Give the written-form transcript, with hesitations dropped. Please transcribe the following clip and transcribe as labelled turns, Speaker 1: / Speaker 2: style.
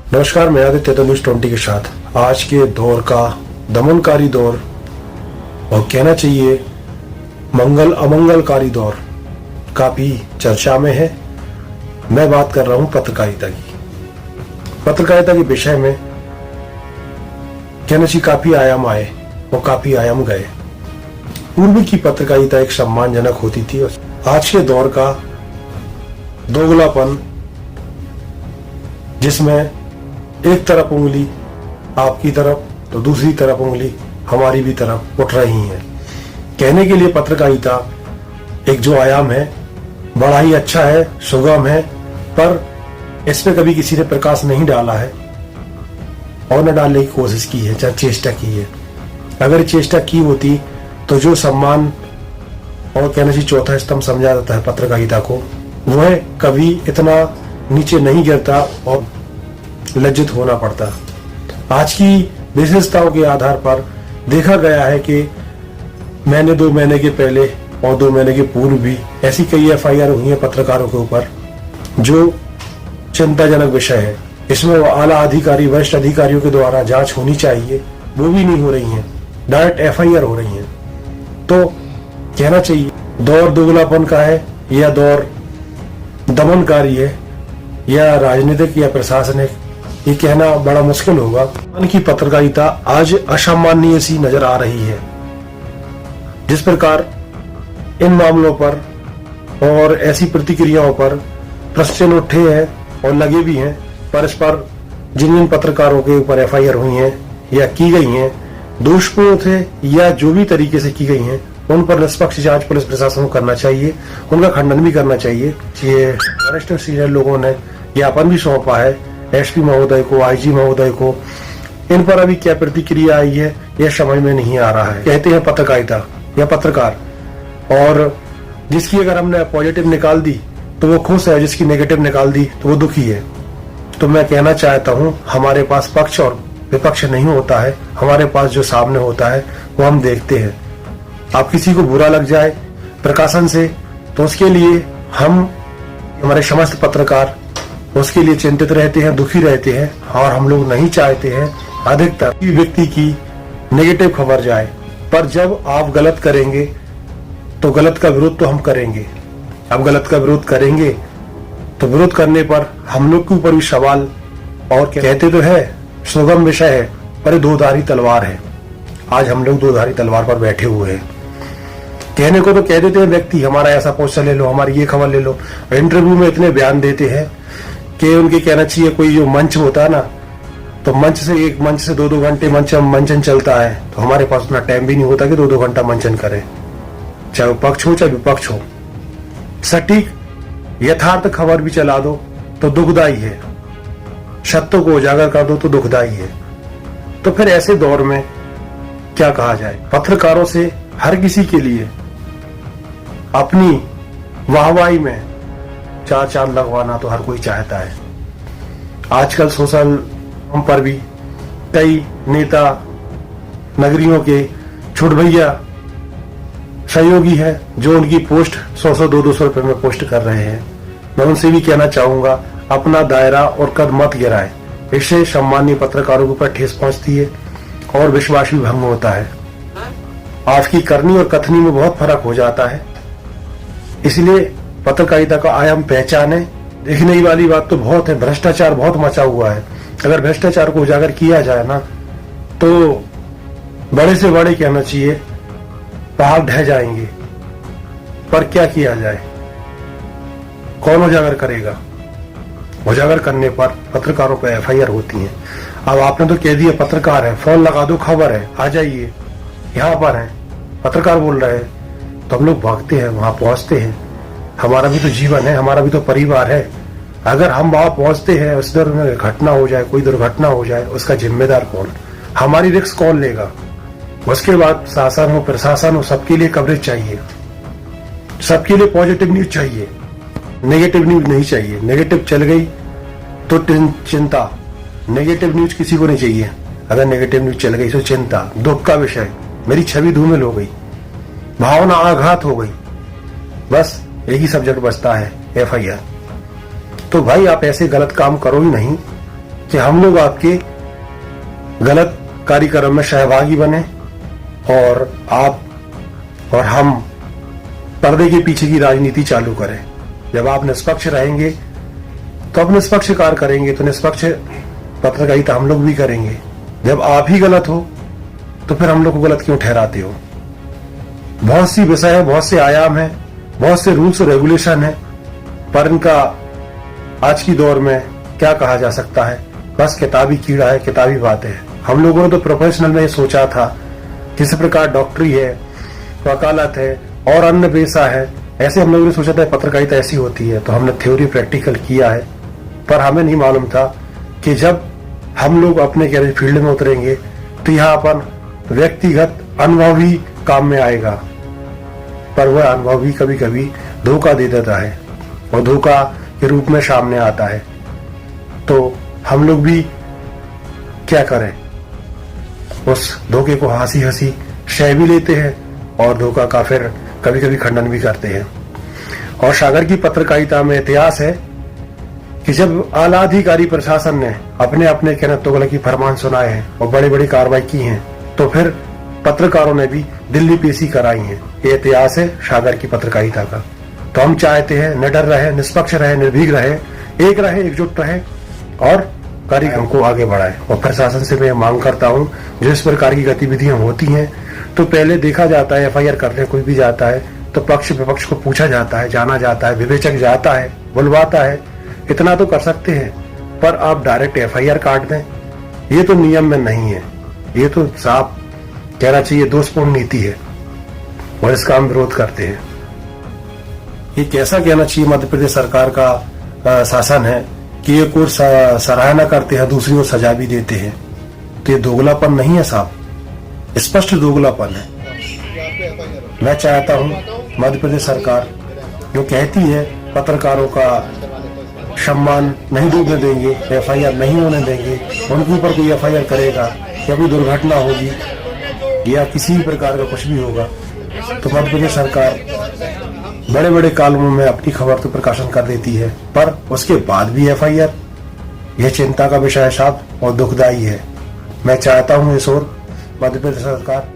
Speaker 1: नमस्कार, मैं आदित्य न्यूज 20 के साथ आज के दौर का दमनकारी दौर और कहना चाहिए मंगल अमंगलकारी दौर काफी चर्चा में है। मैं बात कर रहा हूं पत्रकारिता की। पत्रकारिता के विषय में कहना चाहिए काफी आयाम आए और काफी आयाम गए। पूर्व की पत्रकारिता एक सम्मानजनक होती थी। आज के दौर का दोगलापन, जिसमें एक तरफ उंगली आपकी तरफ तो दूसरी तरफ उंगली हमारी भी तरफ उठ रही है। कहने के लिए पत्रकारिता एक जो आयाम है बड़ा ही अच्छा है, सुगम है, पर इस पे कभी किसी ने प्रकाश नहीं डाला है और न डालने की कोशिश की है, चाहे चेष्टा की है। अगर चेष्टा की होती तो जो सम्मान और कहना चाहिए चौथा स्तंभ समझा जाता है पत्रकारिता को, वह कभी इतना नीचे नहीं गिरता और लज्जित होना पड़ता। आज की विशेषताओं के आधार पर देखा गया है कि मैंने 2 महीने के पहले और 2 महीने के पूर्व भी ऐसी कई FIR हुई है पत्रकारों के ऊपर, जो चिंताजनक विषय है। इसमें आला अधिकारी, वरिष्ठ अधिकारियों के द्वारा जांच होनी चाहिए, वो भी नहीं हो रही है, डायरेक्ट FIR हो रही है। तो कहना चाहिए दौर दोगलापन का है या दौर दमनकारी है या राजनीतिक या प्रशासनिक, ये कहना बड़ा मुश्किल होगा। उनकी पत्रकारिता आज असामान्य सी नजर आ रही है। जिस प्रकार इन मामलों पर और ऐसी प्रतिक्रियाओं पर प्रश्न उठे हैं और लगे भी हैं, पर इस पर जिन पत्रकारों के ऊपर FIR हुई हैं या की गई हैं, दोषपूर्ण थे या जो भी तरीके से की गई हैं, उन पर निष्पक्ष जांच पुलिस प्रशासन को करना चाहिए, उनका खंडन भी करना चाहिए। ये वरिष्ठ सीनियर लोगों ने ज्ञापन भी सौंपा है SP महोदय को, IG महोदय को। इन पर अभी क्या प्रतिक्रिया आई है यह समझ में नहीं आ रहा है। कहते हैं पत्रकारिता या पत्रकार, और जिसकी अगर हमने पॉजिटिव निकाल दी तो वो खुश है, जिसकी नेगेटिव निकाल दी तो वो दुखी है। तो मैं कहना चाहता हूँ हमारे पास पक्ष और विपक्ष नहीं होता है, हमारे पास जो सामने होता है वो हम देखते हैं। आप किसी को बुरा लग जाए प्रकाशन से तो उसके लिए हम, हमारे समस्त पत्रकार उसके लिए चिंतित रहते हैं, दुखी रहते हैं, और हम लोग नहीं चाहते हैं अधिकतर व्यक्ति की नेगेटिव खबर जाए। पर जब आप गलत करेंगे तो गलत का विरोध तो हम करेंगे। अब गलत का विरोध करेंगे तो विरोध करने पर हम लोग के ऊपर भी सवाल, और कहते तो है सुगम विषय है पर दोधारी तलवार है। आज हम लोग दोधारी तलवार पर बैठे हुए हैं। कहने को तो कह देते हैं व्यक्ति, हमारा ऐसा पोस्टर ले लो, हमारी ये खबर ले लो, इंटरव्यू में इतने बयान देते हैं कि उनके कहना चाहिए कोई जो मंच होता है ना, तो मंच से 2-2 घंटे मंचन चलता है, तो हमारे पास उतना टाइम भी नहीं होता कि 2-2 घंटा मंचन करें, चाहे वो पक्ष हो चाहे विपक्ष हो। सटीक यथार्थ खबर भी चला दो तो दुखदाई है, सत्य को उजागर कर दो तो दुखदाई है। तो फिर ऐसे दौर में क्या कहा जाए। पत्रकारों से हर किसी के लिए अपनी वाहवाही में 4 चांद लगवाना तो हर कोई चाहता है। आजकल सोशल पर भी कई नेता नगरियों के छोट भैया सहयोगी है जो उनकी पोस्ट 100-200 रुपए में पोस्ट कर रहे हैं। मैं उनसे भी कहना चाहूंगा अपना दायरा और कद मत गिराए, इससे सम्मानीय पत्रकारों के ऊपर ठेस पहुंचती है और विश्वास भी भंग होता है। आपकी करनी और कथनी में बहुत फर्क हो जाता है। इसलिए पत्रकारिता का आयाम पहचाने। देखने वाली बात तो बहुत है, भ्रष्टाचार बहुत मचा हुआ है। अगर भ्रष्टाचार को उजागर किया जाए ना तो बड़े से बड़े कहना चाहिए पहाड़ ढह जाएंगे। पर क्या किया जाए, कौन उजागर करेगा। उजागर करने पर पत्रकारों पर FIR होती है। अब आपने तो कह दिया पत्रकार है, फोन लगा दो, खबर है, आ जाइए, यहाँ पर है, पत्रकार बोल रहे हैं, तो हम लोग भागते हैं, वहां पहुंचते हैं। हमारा भी तो जीवन है, हमारा भी तो परिवार है। अगर हम वहां पहुंचते हैं, उस दौर में घटना हो जाए, कोई दुर्घटना हो जाए, उसका जिम्मेदार कौन, हमारी रिस्क कौन लेगा। उसके बाद शासन हो, प्रशासन हो, सबके लिए कवरेज चाहिए, सबके लिए पॉजिटिव न्यूज चाहिए, नेगेटिव न्यूज नहीं चाहिए। नेगेटिव चल गई तो चिंता, नेगेटिव न्यूज किसी को नहीं चाहिए। अगर नेगेटिव न्यूज चल गई तो चिंता, दुख का विषय, मेरी छवि धूमिल हो गई, भावना आघात हो गई, बस एक ही सब्जेक्ट बचता है FIR। तो भाई आप ऐसे गलत काम करो ही नहीं, कि हम लोग आपके गलत कार्यक्रम में सहभागी बने और आप और हम पर्दे के पीछे की राजनीति चालू करें। जब आप निष्पक्ष रहेंगे तो आप निष्पक्ष कार्य करेंगे, तो निष्पक्ष पत्रकारिता हम लोग भी करेंगे। जब आप ही गलत हो तो फिर हम लोग को गलत क्यों ठहराते हो? बहुत सी विषय है, बहुत से आयाम है, बहुत से रूल्स और रेगुलेशन है, पर इनका आज की दौर में क्या कहा जा सकता है? बस किताबी कीड़ा है, किताबी बातें हैं। हम लोगों ने तो प्रोफेशनल में ये सोचा था, किसी प्रकार डॉक्टरी है, वकालत है और अन्य पेशा है, ऐसे हम लोगों ने सोचा था पत्रकारिता ऐसी होती है। तो हमने थ्योरी प्रैक्टिकल किया है, पर हमें नहीं मालूम था कि जब हम लोग अपने कैरियर फील्ड में उतरेंगे तो यहाँ अपन व्यक्तिगत अनुभव ही काम में आएगा। पर वह अनुभव भी कभी कभी धोखा दे देता है और धोखा के रूप में सामने आता है। तो हम लोग भी क्या करें, उस धोखे को हंसी हंसी सह भी लेते हैं और धोखा का फिर कभी कभी खंडन भी करते हैं। और सागर की पत्रकारिता में इतिहास है कि जब आला अधिकारी प्रशासन ने अपने अपने कहने तुगलकी फरमान सुनाए हैं और बड़ी बड़ी कार्रवाई की हैं, तो फिर पत्रकारों ने भी दिल्ली पेशी कराई है। ये इतिहास है सागर की पत्रकारिता का। तो हम चाहते हैं निडर रहे, निष्पक्ष रहे, निर्भीक रहे, एक रहे, एकजुट रहे और कार्यक्रम को आगे बढ़ाए। और प्रशासन से मैं मांग करता हूँ, जो इस प्रकार की गतिविधियां होती हैं तो पहले देखा जाता है, FIR करने कोई भी जाता है तो पक्ष विपक्ष को पूछा जाता है, जाना जाता है, विवेचक जाता है, बुलवाता है, इतना तो कर सकते हैं। पर आप डायरेक्ट FIR काट दें, ये तो नियम में नहीं है। ये तो साफ कहना चाहिए दोषपूर्ण नीति है और इसका हम विरोध करते हैं। ये कैसा कहना चाहिए मध्य प्रदेश सरकार का शासन है कि ये कोई सराहना करते हैं, दूसरी को सजा भी देते हैं। तो ये दोगलापन नहीं है साहब, स्पष्ट दोगलापन है। मैं चाहता हूं मध्य प्रदेश सरकार जो कहती है पत्रकारों का सम्मान नहीं होने देंगे, FIR नहीं होने देंगे, उनके ऊपर कोई FIR करेगा या कोई दुर्घटना होगी या किसी भी प्रकार का कुछ भी होगा, तो मध्य प्रदेश सरकार बड़े बड़े कॉलमों में अपनी खबर तो प्रकाशन कर देती है, पर उसके बाद भी FIR, यह चिंता का विषय है साहब और दुखदायी है। मैं चाहता हूं इस ओर मध्य प्रदेश सरकार